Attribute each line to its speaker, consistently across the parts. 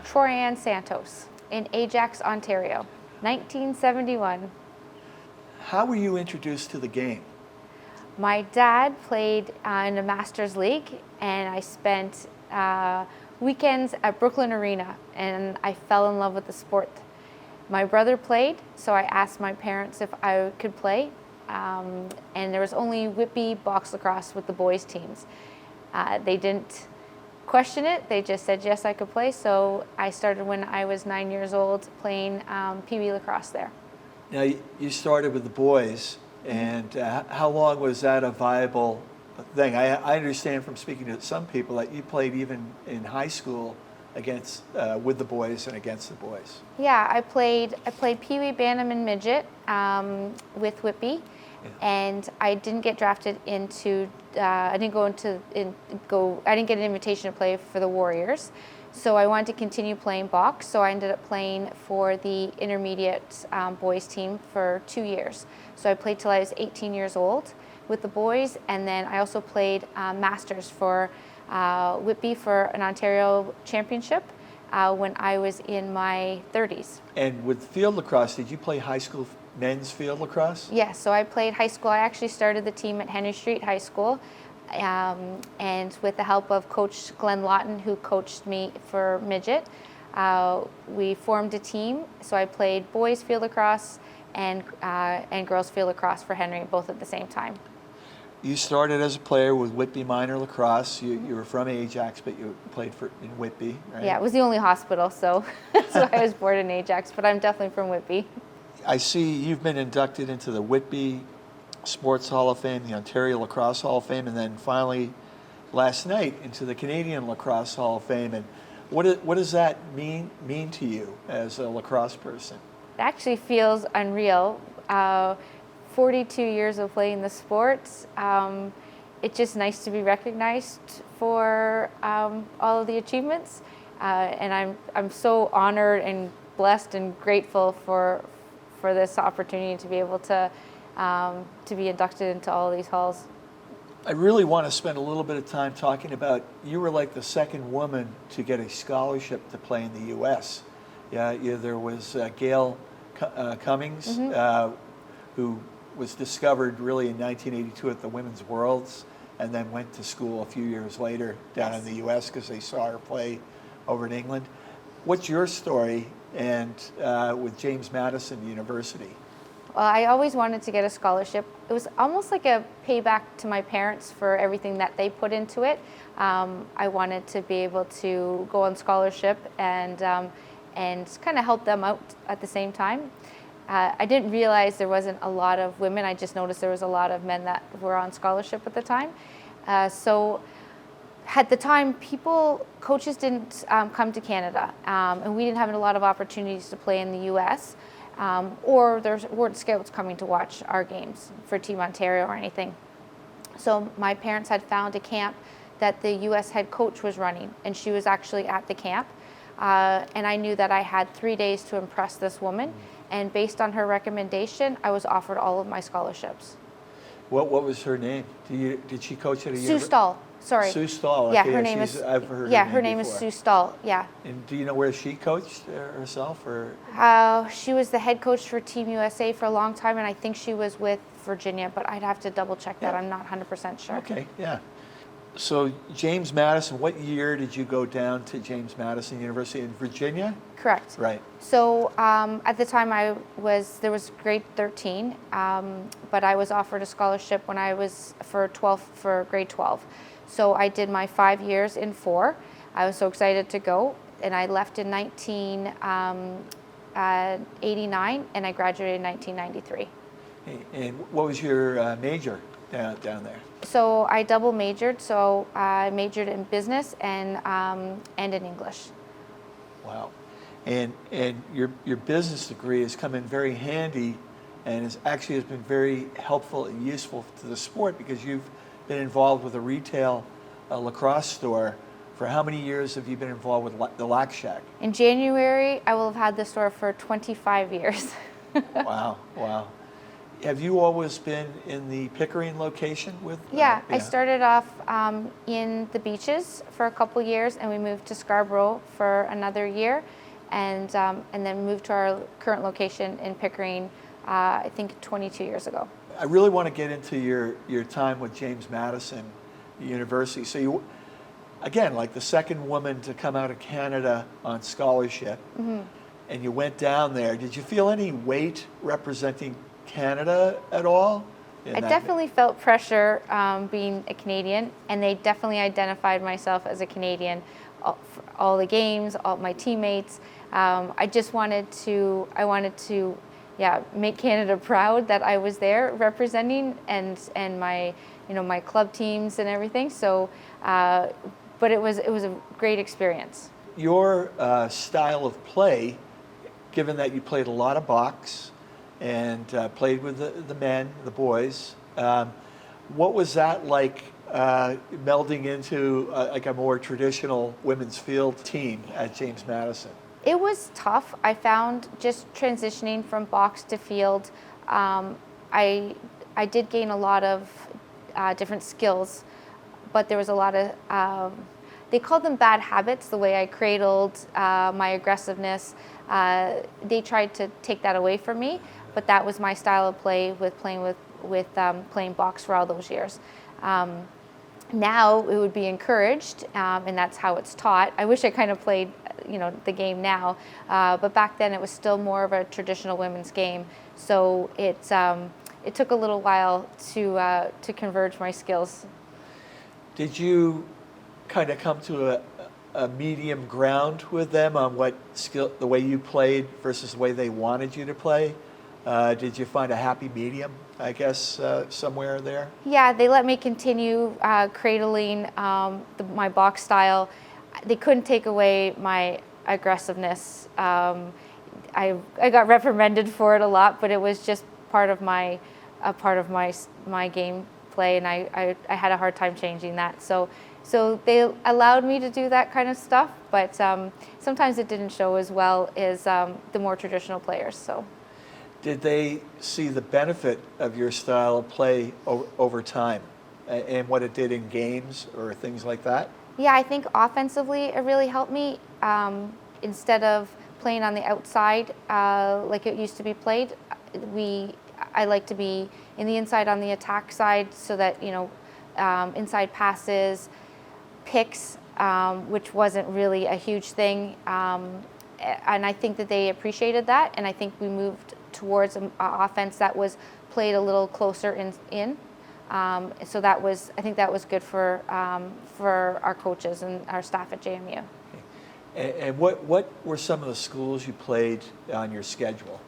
Speaker 1: Troyhann Santos in Ajax, Ontario, 1971.
Speaker 2: How were you introduced to the game?
Speaker 1: My dad played in a Masters League, and I spent weekends at Brooklyn Arena, and I fell in love with the sport. My brother played, so I asked my parents if I could play, and there was only Whitby box lacrosse with the boys teams. They didn't question it, they just said yes, I could play, so I started when I was 9 years old playing Pee Wee lacrosse there.
Speaker 2: Now, you started with the boys, and how long was that a viable thing? I understand from speaking to some people that you played even in high school against with the boys and against the boys.
Speaker 1: Yeah, I played Pee Wee, Bantam, and Midget with Whitby, and I didn't get drafted into. I didn't get an invitation to play for the Warriors, so I wanted to continue playing box. So I ended up playing for the intermediate boys team for 2 years. So I played till I was 18 years old with the boys, and then I also played Masters for Whitby for an Ontario championship when I was in my 30s.
Speaker 2: And with field lacrosse, did you play high school men's field lacrosse?
Speaker 1: Yes, so I played high school. I actually started the team at Henry Street High School, and with the help of Coach Glenn Lawton, who coached me for midget, we formed a team. So I played boys field lacrosse and girls field lacrosse for Henry, both at the same time.
Speaker 2: You started as a player with Whitby Minor Lacrosse. You were from Ajax, but you played in Whitby, right?
Speaker 1: Yeah, it was the only hospital, so that's why I was born in Ajax, but I'm definitely from Whitby.
Speaker 2: I see you've been inducted into the Whitby Sports Hall of Fame, the Ontario Lacrosse Hall of Fame, and then finally last night into the Canadian Lacrosse Hall of Fame. And what does that mean to you as a lacrosse person?
Speaker 1: It actually feels unreal. 42 years of playing the sport. It's just nice to be recognized for all of the achievements, and I'm so honored and blessed and grateful for this opportunity to be able to be inducted into all of these halls.
Speaker 2: I really want to spend a little bit of time talking about, you were like the second woman to get a scholarship to play in the U.S. Yeah, there was Gail Cummings, who was discovered really in 1982 at the Women's Worlds, and then went to school a few years later down in the U.S. because they saw her play over in England. What's your story and with James Madison University?
Speaker 1: Well, I always wanted to get a scholarship. It was almost like a payback to my parents for everything that they put into it. I wanted to be able to go on scholarship and kind of help them out at the same time. I didn't realize there wasn't a lot of women. I just noticed there was a lot of men that were on scholarship at the time. So at the time, coaches didn't come to Canada, and we didn't have a lot of opportunities to play in the U.S., or there weren't scouts coming to watch our games for Team Ontario or anything. So my parents had found a camp that the U.S. head coach was running, and she was actually at the camp. And I knew that I had 3 days to impress this woman. And based on her recommendation, I was offered all of my scholarships.
Speaker 2: What was her name? Did she coach at a university?
Speaker 1: Sue Stahl. Sorry.
Speaker 2: Sue Stahl.
Speaker 1: Yeah,
Speaker 2: okay,
Speaker 1: her name is.
Speaker 2: I've heard
Speaker 1: yeah,
Speaker 2: her
Speaker 1: name
Speaker 2: before.
Speaker 1: is Sue Stahl. Yeah.
Speaker 2: And do you know where she coached herself, or?
Speaker 1: She was the head coach for Team USA for a long time, and I think she was with Virginia, but I'd have to double check that. I'm not 100% sure.
Speaker 2: Okay. Yeah. So James Madison, what year did you go down to James Madison University in Virginia?
Speaker 1: Correct.
Speaker 2: Right.
Speaker 1: So at the time there was grade 13, but I was offered a scholarship when I was for grade 12. So I did my 5 years in 4. I was so excited to go, and I left in 1989, and I graduated in 1993.
Speaker 2: And what was your major down there?
Speaker 1: So I double majored. So I majored in business and in English.
Speaker 2: Wow. And your business degree has come in very handy, and has been very helpful and useful to the sport, because you've been involved with a retail lacrosse store. For how many years have you been involved with the Lax Shack?
Speaker 1: In January, I will have had the store for 25 years.
Speaker 2: Wow. Have you always been in the Pickering location with?
Speaker 1: Yeah, I started off in the beaches for a couple years, and we moved to Scarborough for another year, and then moved to our current location in Pickering, I think 22 years ago.
Speaker 2: I really want to get into your time with James Madison University. So you, again, like the second woman to come out of Canada on scholarship, and you went down there. Did you feel any weight representing Canada at all?
Speaker 1: I definitely felt pressure being a Canadian, and they definitely identified myself as a Canadian. All the games, all my teammates. I just wanted to, yeah, make Canada proud that I was there representing, and my, my club teams and everything. So, but it was a great experience.
Speaker 2: Your style of play, given that you played a lot of box and played with the men, the boys, what was that like melding into like a more traditional women's field team at James Madison?
Speaker 1: It was tough. I found just transitioning from box to field, I did gain a lot of different skills, but there was a lot of, they called them bad habits, the way I cradled, my aggressiveness. They tried to take that away from me, but that was my style of play with playing box for all those years. Now it would be encouraged, and that's how it's taught. I wish I kind of played, the game now, but back then it was still more of a traditional women's game. So it took a little while to converge my skills.
Speaker 2: Did you kind of come to a medium ground with them on what skill, the way you played versus the way they wanted you to play? Did you find a happy medium, I guess, somewhere there?
Speaker 1: Yeah, they let me continue cradling my box style. They couldn't take away my aggressiveness. I got reprimanded for it a lot, but it was just part of my game play, and I had a hard time changing that. So they allowed me to do that kind of stuff, but sometimes it didn't show as well as the more traditional players. So.
Speaker 2: Did they see the benefit of your style of play over time and what it did in games or things like that?
Speaker 1: Yeah, I think offensively it really helped me. Instead of playing on the outside like it used to be played, I like to be in the inside on the attack side, so that inside passes, picks, which wasn't really a huge thing, and I think that they appreciated that, and I think we moved towards an offense that was played a little closer in. So I think that was good for our coaches and our staff at JMU.
Speaker 2: Okay. And what were some of the schools you played on your schedule?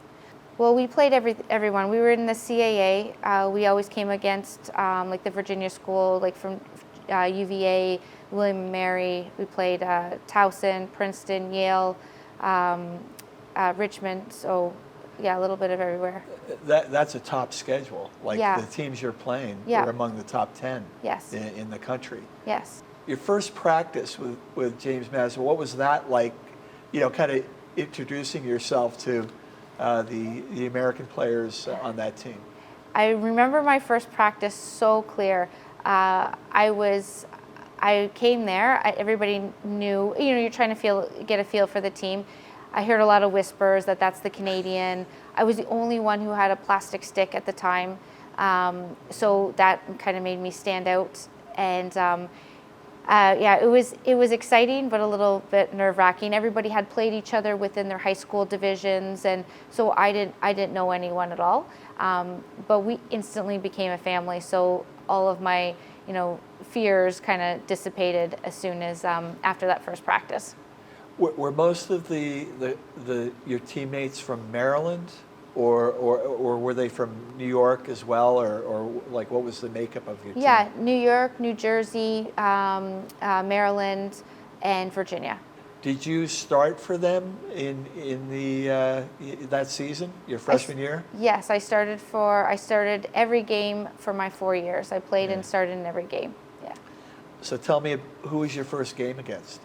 Speaker 1: Well, we played everyone. We were in the CAA. We always came against like the Virginia school, like from UVA, William & Mary. We played Towson, Princeton, Yale, Richmond. So yeah, a little bit of everywhere.
Speaker 2: That's a top schedule. Like
Speaker 1: yeah.
Speaker 2: The teams you're playing
Speaker 1: yeah.
Speaker 2: are among the top 10
Speaker 1: yes.
Speaker 2: in the country.
Speaker 1: Yes.
Speaker 2: Your first practice with James Madison, what was that like, kind of introducing yourself to the American players on that team?
Speaker 1: I remember my first practice so clear. I came there, everybody knew, you're trying to get a feel for the team. I heard a lot of whispers that that's the Canadian. I was the only one who had a plastic stick at the time. So that kind of made me stand out. And yeah, it was exciting, but a little bit nerve-wracking. Everybody had played each other within their high school divisions, and so I didn't know anyone at all. But we instantly became a family. So all of my fears kind of dissipated as soon as after that first practice.
Speaker 2: Were most of your teammates from Maryland, or were they from New York as well, or like what was the makeup of your team?
Speaker 1: Yeah, New York, New Jersey, Maryland, and Virginia.
Speaker 2: Did you start for them in that season, your freshman year?
Speaker 1: Yes, I started every game for my 4 years. I played and started in every game. Yeah.
Speaker 2: So tell me, who was your first game against?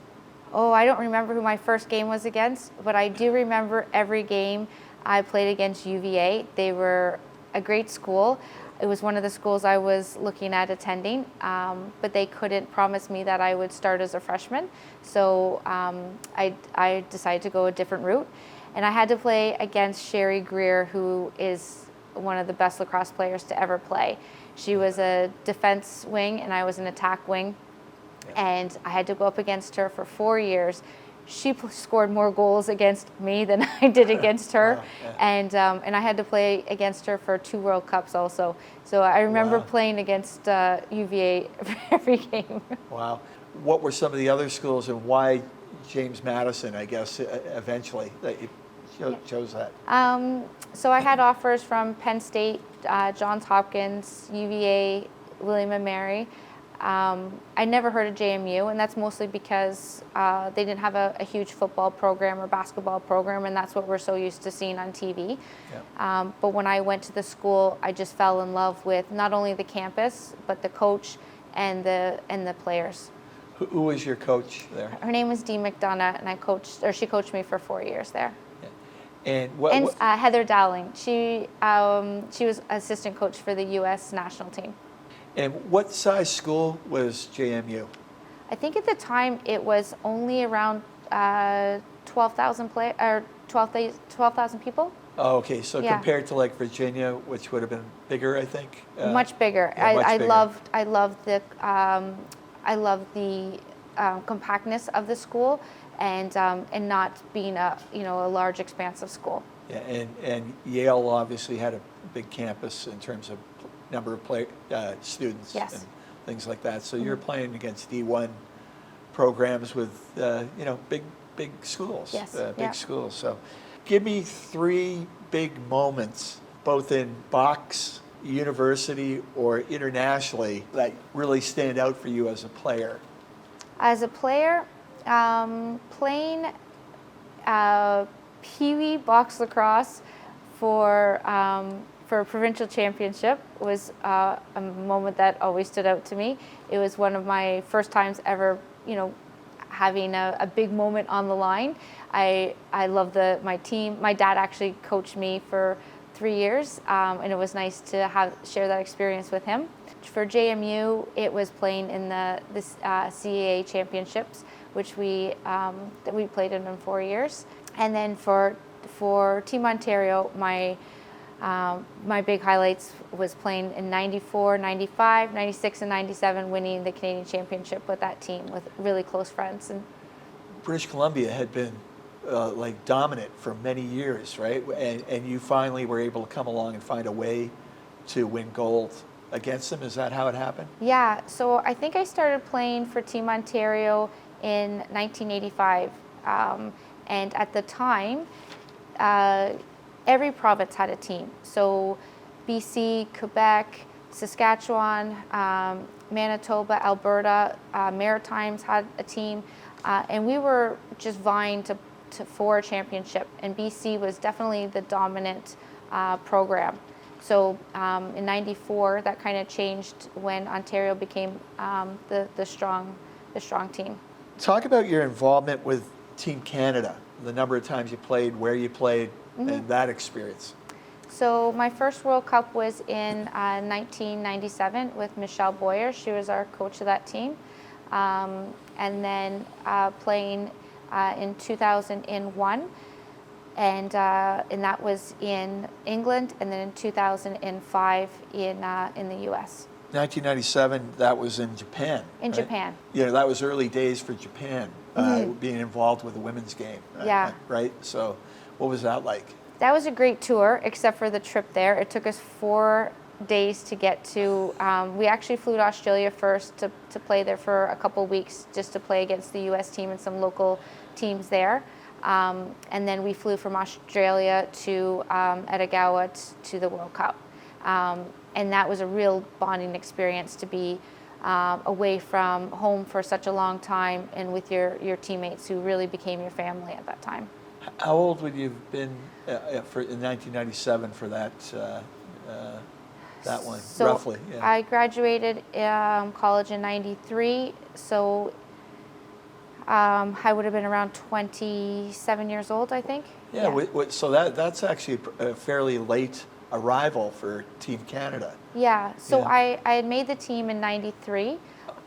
Speaker 1: Oh, I don't remember who my first game was against, but I do remember every game I played against UVA. They were a great school. It was one of the schools I was looking at attending, but they couldn't promise me that I would start as a freshman. So I decided to go a different route. And I had to play against Sherry Greer, who is one of the best lacrosse players to ever play. She was a defense wing and I was an attack wing. And I had to go up against her for 4 years. She scored more goals against me than I did against her.
Speaker 2: Wow. Yeah.
Speaker 1: And I had to play against her for 2 World Cups also. So I remember playing against UVA every game.
Speaker 2: Wow. What were some of the other schools and why James Madison, I guess, eventually that you chose that?
Speaker 1: So I had offers from Penn State, Johns Hopkins, UVA, William & Mary. I never heard of JMU, and that's mostly because they didn't have a huge football program or basketball program, and that's what we're so used to seeing on TV.
Speaker 2: Yeah.
Speaker 1: But when I went to the school, I just fell in love with not only the campus, but the coach and the players.
Speaker 2: Who was your coach there?
Speaker 1: Her name was Dee McDonough, and she coached me for 4 years there.
Speaker 2: Yeah. And
Speaker 1: Heather Dowling, she was assistant coach for the U.S. national team.
Speaker 2: And what size school was JMU?
Speaker 1: I think at the time it was only around 12,000 people.
Speaker 2: Oh, okay. So
Speaker 1: Yeah.
Speaker 2: compared to like Virginia, which would have been bigger, I think.
Speaker 1: Much bigger.
Speaker 2: Yeah, much
Speaker 1: I
Speaker 2: bigger.
Speaker 1: loved the compactness of the school and not being a large expansive school.
Speaker 2: Yeah, and Yale obviously had a big campus in terms of number of students
Speaker 1: Yes.
Speaker 2: and things like that. So you're playing against D1 programs with big schools.
Speaker 1: Yes.
Speaker 2: Big schools. So give me 3 big moments, both in box, university, or internationally, that really stand out for you as a player.
Speaker 1: As a player, playing Pee-wee box lacrosse for a provincial championship was a moment that always stood out to me. It was one of my first times ever, having a big moment on the line. I love my team. My dad actually coached me for 3 years, and it was nice to share that experience with him. For JMU, it was playing in the CAA championships, which we played in 4 years. And then for Team Ontario, my big highlights was playing in 94, 95, 96, and 97, winning the Canadian Championship with that team with really close friends. And
Speaker 2: British Columbia had been dominant for many years, right? And you finally were able to come along and find a way to win gold against them. Is that how it happened?
Speaker 1: Yeah, so I think I started playing for Team Ontario in 1985. And at the time, every province had a team. So BC, Quebec, Saskatchewan, Manitoba, Alberta, Maritimes had a team. And we were just vying for a championship. And BC was definitely the dominant program. So in 94, that kind of changed when Ontario became the strong team.
Speaker 2: Talk about your involvement with Team Canada, the number of times you played, where you played, and that experience.
Speaker 1: So my first World Cup was in 1997 with Michelle Boyer. She was our coach of that team. And then playing in 2001, and that was in England, and then in 2005 in the U.S.
Speaker 2: 1997, that was in Japan.
Speaker 1: In
Speaker 2: right?
Speaker 1: Japan.
Speaker 2: Yeah, that was early days for Japan, being involved with the women's game.
Speaker 1: Yeah.
Speaker 2: Right? So what was that like?
Speaker 1: That was a great tour, except for the trip there. It took us 4 days to get to. We actually flew to Australia first to play there for a couple weeks, just to play against the U.S. team and some local teams there. And then we flew from Australia to Etagawa to the World Cup. And that was a real bonding experience to be away from home for such a long time and with your teammates who really became your family at that time.
Speaker 2: How old would you have been in 1997 for that one,
Speaker 1: So
Speaker 2: roughly? Yeah.
Speaker 1: I graduated college in 93, so I would have been around 27 years old, I think.
Speaker 2: Yeah. So that's actually a fairly late a rival for Team Canada.
Speaker 1: Yeah, so
Speaker 2: Yeah.
Speaker 1: I had made the team in '93,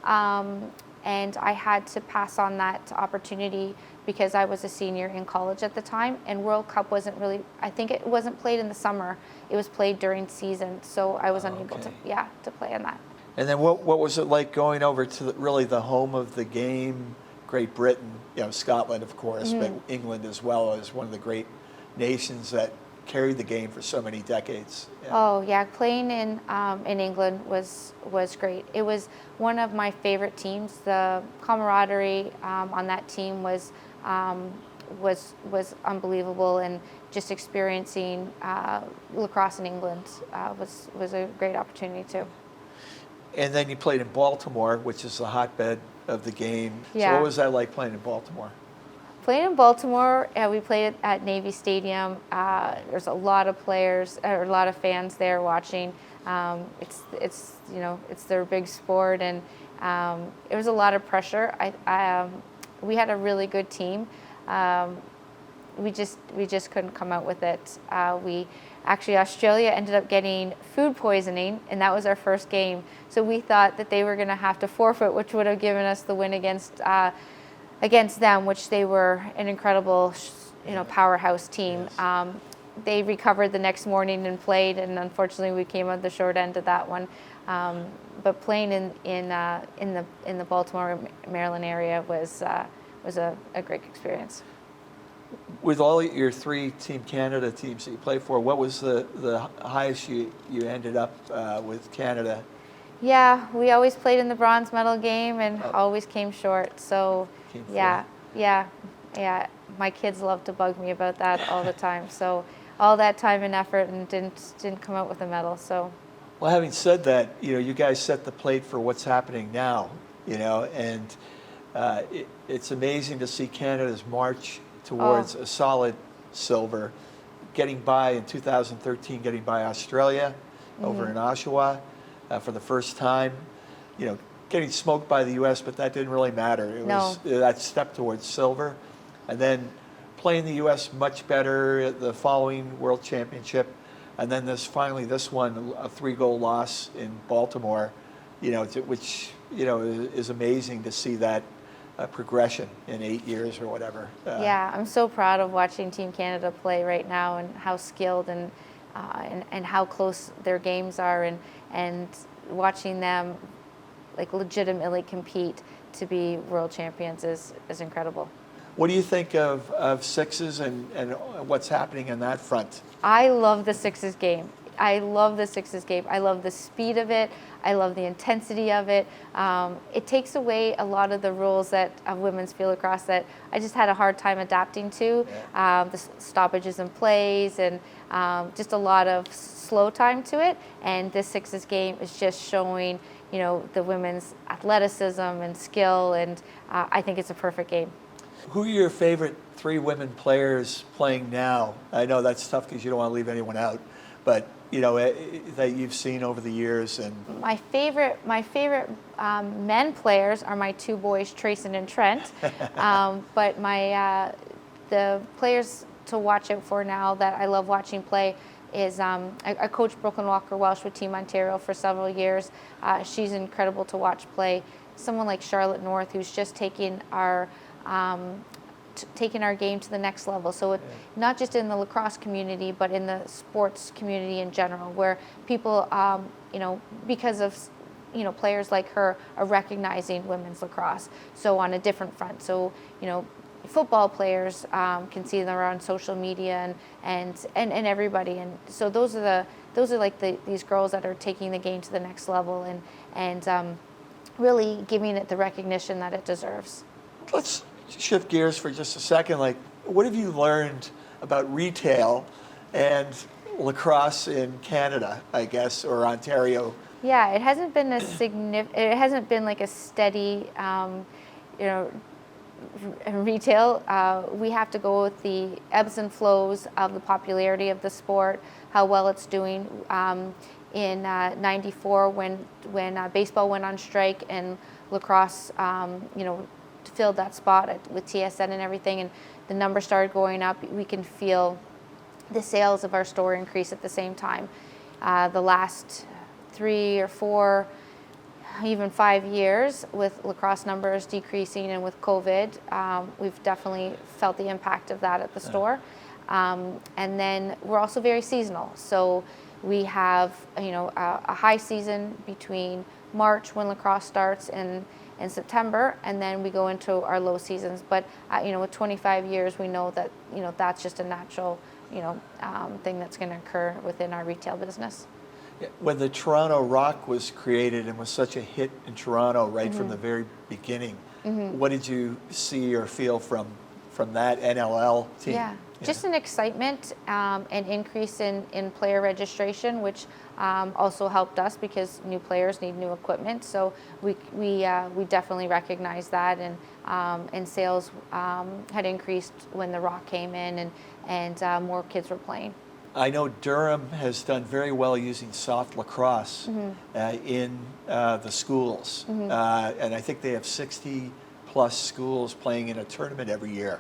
Speaker 1: and I had to pass on that opportunity because I was a senior in college at the time, and World Cup wasn't really, I think it wasn't played in the summer, it was played during season, so I was unable to,
Speaker 2: Okay.
Speaker 1: to play in that.
Speaker 2: And then what was it like going over to really the home of the game, Great Britain, Scotland, of course, but England as well, as one of the great nations that carried the game for so many decades. Yeah.
Speaker 1: Oh yeah, playing in England was great. It was one of my favorite teams. The camaraderie on that team was unbelievable, and just experiencing lacrosse in England was a great opportunity too.
Speaker 2: And then you played in Baltimore, which is the hotbed of the game. So
Speaker 1: Yeah.
Speaker 2: what was that like playing in Baltimore?
Speaker 1: Playing in Baltimore, we played at Navy Stadium. There's a lot of players, or a lot of fans there watching. It's their big sport, and it was a lot of pressure. We had a really good team. We just couldn't come out with it. Australia ended up getting food poisoning, and that was our first game. So we thought that they were going to have to forfeit, which would have given us the win against them, which they were an incredible, powerhouse team.
Speaker 2: Yes.
Speaker 1: They recovered the next morning and played, and unfortunately we came out the short end of that one. But playing in the Baltimore, Maryland area was a great experience.
Speaker 2: With all your three Team Canada teams that you played for, what was the highest you ended up with Canada?
Speaker 1: Yeah, we always played in the bronze medal game and always came short. So
Speaker 2: Came
Speaker 1: yeah. My kids love to bug me about that all the time. So all that time and effort and didn't come out with a medal. So.
Speaker 2: Well, having said that, you guys set the plate for what's happening now, and it's amazing to see Canada's march towards a solid silver, getting by in 2013, getting by Australia over in Oshawa for the first time, getting smoked by the U.S., but that didn't really matter. It was that step towards silver, and then playing the U.S. much better at the following World Championship, and then this one, a 3-goal loss in Baltimore, which is amazing to see that progression in 8 years or whatever.
Speaker 1: Yeah, I'm so proud of watching Team Canada play right now, and how skilled and how close their games are, and watching them like legitimately compete to be world champions is incredible.
Speaker 2: What do you think of sixes and what's happening in that front?
Speaker 1: I love the sixes game. I love the sixes game. I love the speed of it. I love the intensity of it. It takes away a lot of the rules of women's field lacrosse that I just had a hard time adapting to.
Speaker 2: Yeah.
Speaker 1: The stoppages and plays, and just a lot of slow time to it. And this sixes game is just showing, the women's athleticism and skill, and I think it's a perfect game.
Speaker 2: Who are your favorite 3 women players playing now? I know that's tough because you don't want to leave anyone out, but that you've seen over the years. And
Speaker 1: my favorite men players are my 2 boys, Trayson and Trent. But the players to watch out for now that I love watching play is I coached Brooklyn Walker Welsh with Team Ontario for several years. She's incredible to watch play. Someone like Charlotte North, who's just taking our game to the next level. So not just in the lacrosse community, but in the sports community in general, where people, because of players like her, are recognizing women's lacrosse. So on a different front. So football players can see them on social media and everybody. And so those are like these girls that are taking the game to the next level and really giving it the recognition that it deserves.
Speaker 2: Let's shift gears for just a second. Like, what have you learned about retail and lacrosse in Canada, I guess, or Ontario?
Speaker 1: Yeah, it hasn't been it hasn't been like a steady, retail. We have to go with the ebbs and flows of the popularity of the sport, how well it's doing. In '94, when baseball went on strike and lacrosse, filled that spot with TSN and everything, and the numbers started going up, we can feel the sales of our store increase at the same time. The last 3 or 4, even 5 years, with lacrosse numbers decreasing and with COVID, we've definitely felt the impact of that at the store. And then we're also very seasonal. So we have, a high season between March, when lacrosse starts, and September, and then we go into our low seasons. But with 25 years, we know that that's just a natural thing that's going to occur within our retail business.
Speaker 2: When the Toronto Rock was created and was such a hit in Toronto right from the very beginning, what did you see or feel from that NLL team?
Speaker 1: Yeah, just an excitement, an increase in player registration, which also helped us because new players need new equipment. So we definitely recognize that, and sales had increased when the Rock came in, and more kids were playing.
Speaker 2: I know Durham has done very well using soft lacrosse in the schools, and I think they have 60 plus schools playing in a tournament every year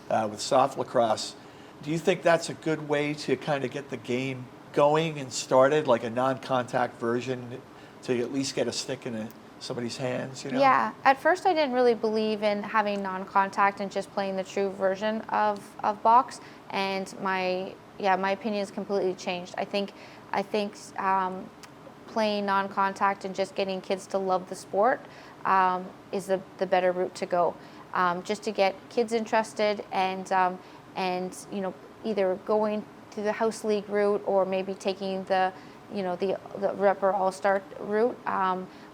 Speaker 2: with soft lacrosse. Do you think that's a good way to kind of get the game going and started, like a non-contact version, to at least get a stick in somebody's hands?
Speaker 1: Yeah, at first I didn't really believe in having non-contact and just playing the true version of box, and my opinion has completely changed. I think playing non-contact and just getting kids to love the sport is the better route to go. Just to get kids interested, and either going through the house league route, or maybe taking the rep or all-star route,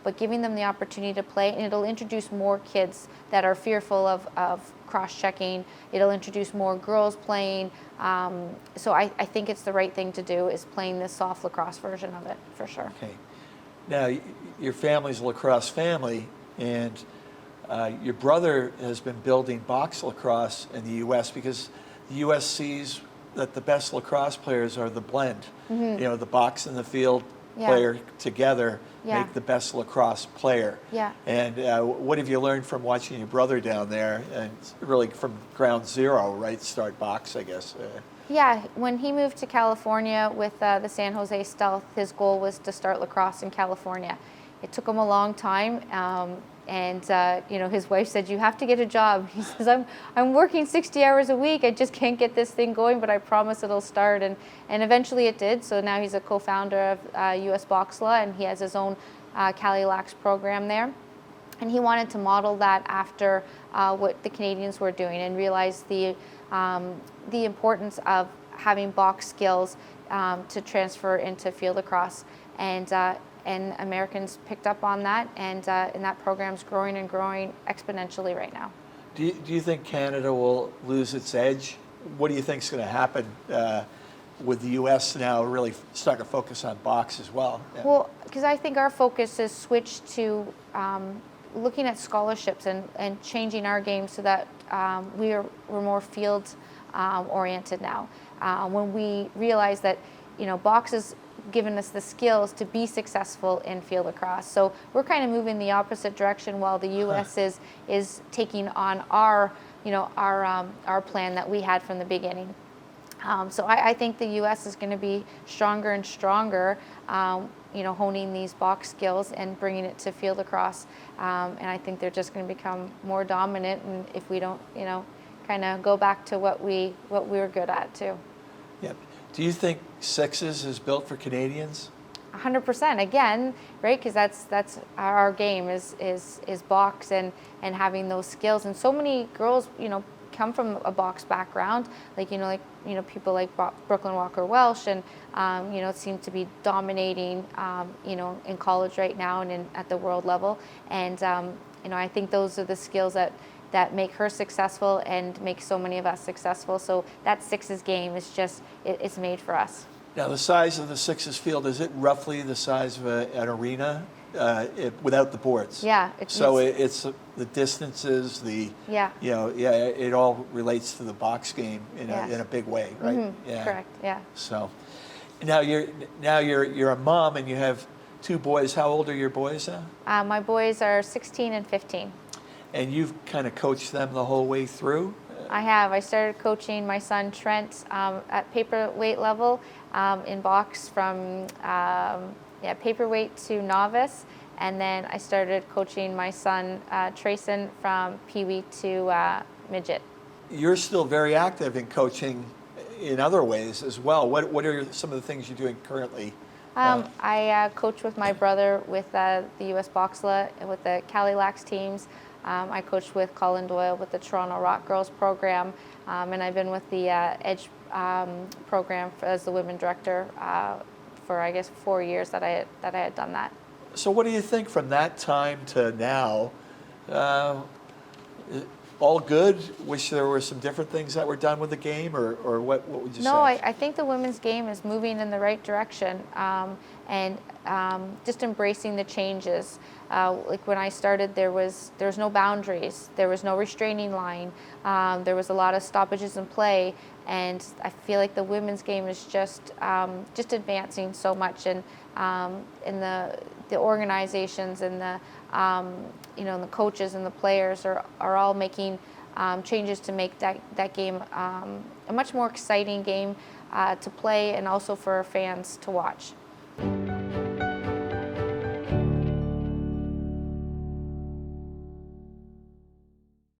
Speaker 1: but giving them the opportunity to play, and it'll introduce more kids that are fearful of cross-checking. It'll introduce more girls playing. So I think it's the right thing to do, is playing this soft lacrosse version of it, for sure.
Speaker 2: Okay. Now, your family's a lacrosse family, and your brother has been building box lacrosse in the U.S. because the U.S. sees that the best lacrosse players are the blend. The box and the field player together make the best lacrosse player.
Speaker 1: Yeah.
Speaker 2: And what have you learned from watching your brother down there, and really from ground zero, right? Start box, I guess.
Speaker 1: Yeah, when he moved to California with the San Jose Stealth, his goal was to start lacrosse in California. It took him a long time, and his wife said, "You have to get a job." He says, I'm working 60 hours a week. I just can't get this thing going, but I promise it'll start. And eventually it did. So now he's a co-founder of US Box Law, and he has his own Cali Lax program there. And he wanted to model that after what the Canadians were doing, and realized the importance of having box skills to transfer into field lacrosse. And Americans picked up on that, and that program's growing and growing exponentially right now.
Speaker 2: Do you think Canada will lose its edge? What do you think is going to happen with the U.S. now really starting to focus on box as well? Yeah.
Speaker 1: Well, because I think our focus is switched to looking at scholarships and changing our game so that we're more field oriented now. When we realize that box is given us the skills to be successful in field lacrosse. So we're kind of moving the opposite direction, while the U.S. is taking on our plan that we had from the beginning. So I think the U.S. is going to be stronger and stronger, honing these box skills and bringing it to field lacrosse. And I think they're just going to become more dominant, and if we don't, kind of go back to what we were good at too.
Speaker 2: Yep. Do you think sixes is built for Canadians?
Speaker 1: 100%. Again, right? Because that's our game is box and having those skills. And so many girls, come from a box background, people like Brooklyn Walker Welsh, and it seems to be dominating, in college right now and at the world level. And I think those are the skills that make her successful and make so many of us successful. So that sixes game is just, it's made for us.
Speaker 2: Now, the size of the sixes field, is it roughly the size of an arena without the boards?
Speaker 1: Yeah.
Speaker 2: It's the distances, it all relates to the box game in a big way, right?
Speaker 1: Mm-hmm.
Speaker 2: Yeah.
Speaker 1: Correct, yeah.
Speaker 2: So now you're a mom, and you have 2 boys. How old are your boys now?
Speaker 1: My boys are 16 and 15.
Speaker 2: And you've kind of coached them the whole way through?
Speaker 1: I have. I started coaching my son Trent at paperweight level in box from paperweight to novice, and then I started coaching my son Troyhann from peewee to midget.
Speaker 2: You're still very active in coaching in other ways as well. What are some of the things you're doing currently?
Speaker 1: I coach with my brother with the U.S. Boxla and with the Cali Lax teams. I coached with Colin Doyle with the Toronto Rock Girls program, and I've been with the Edge program as the women director for I guess 4 years that I had done that.
Speaker 2: So what do you think from that time to now? All good? Wish there were some different things that were done with the game, or what would you say?
Speaker 1: No, I think the women's game is moving in the right direction, and just embracing the changes. Like when I started, there was no boundaries, there was no restraining line, there was a lot of stoppages in play, and I feel like the women's game is just advancing so much, and in the organizations and the the coaches and the players are all making changes to make that game a much more exciting game to play, and also for fans to watch.